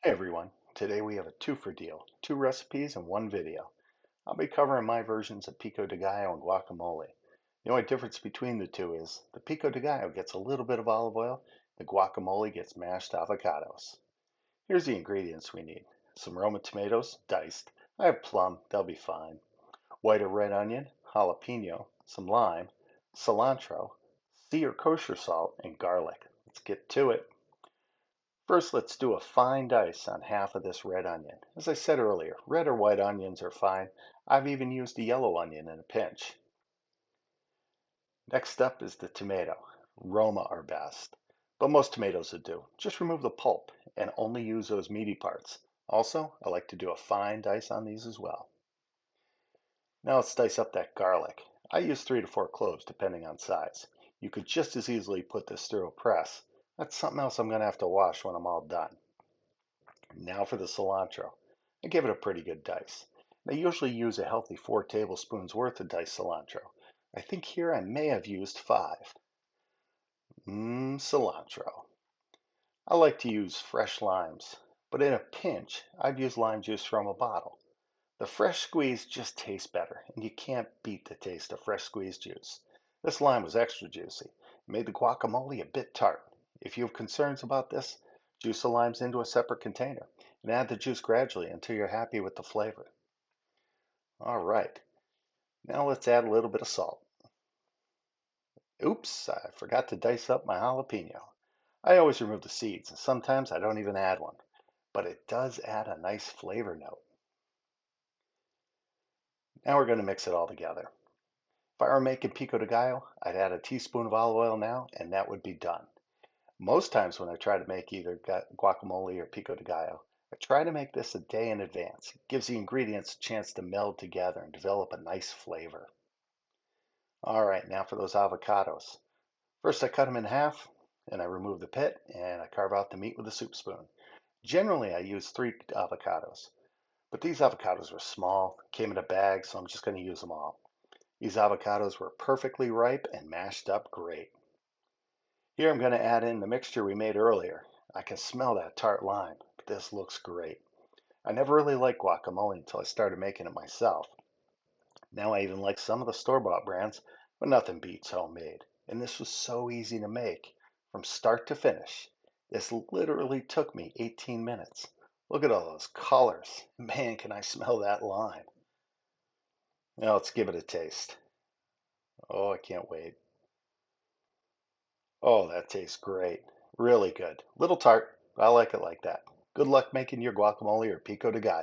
Hey everyone, today we have a two for deal, two recipes and one video. I'll be covering my versions of Pico de Gallo and guacamole. The only difference between the two is the Pico de Gallo gets a little bit of olive oil, the guacamole gets mashed avocados. Here's the ingredients we need. Some Roma tomatoes, diced. I have plum, they'll be fine. White or red onion, jalapeno, some lime, cilantro, sea or kosher salt, and garlic. Let's get to it. First, let's do a fine dice on half of this red onion. As I said earlier, red or white onions are fine. I've even used a yellow onion in a pinch. Next up is the tomato. Roma are best, but most tomatoes will do. Just remove the pulp and only use those meaty parts. Also, I like to do a fine dice on these as well. Now let's dice up that garlic. I use 3 to 4 cloves depending on size. You could just as easily put this through a press. That's something else I'm going to have to wash when I'm all done. Now for the cilantro. I give it a pretty good dice. I usually use a healthy 4 tablespoons worth of diced cilantro. I think here I may have used 5. Cilantro. I like to use fresh limes, but in a pinch, I've used lime juice from a bottle. The fresh squeeze just tastes better, and you can't beat the taste of fresh squeezed juice. This lime was extra juicy. It made the guacamole a bit tart. If you have concerns about this, juice the limes into a separate container and add the juice gradually until you're happy with the flavor. All right, now let's add a little bit of salt. Oops, I forgot to dice up my jalapeno. I always remove the seeds, and sometimes I don't even add one, but it does add a nice flavor note. Now we're going to mix it all together. If I were making pico de gallo, I'd add a teaspoon of olive oil now, and that would be done. Most times when I try to make either guacamole or pico de gallo, I try to make this a day in advance. It gives the ingredients a chance to meld together and develop a nice flavor. All right, now for those avocados. First, I cut them in half, and I remove the pit, and I carve out the meat with a soup spoon. Generally, I use 3 avocados, but these avocados were small, came in a bag, so I'm just going to use them all. These avocados were perfectly ripe and mashed up great. Here I'm going to add in the mixture we made earlier. I can smell that tart lime, but this looks great. I never really liked guacamole until I started making it myself. Now I even like some of the store-bought brands, but nothing beats homemade. And this was so easy to make, from start to finish. This literally took me 18 minutes. Look at all those colors. Man, can I smell that lime. Now let's give it a taste. Oh, I can't wait. Oh, that tastes great. Really good. Little tart, but I like it like that. Good luck making your guacamole or pico de gallo.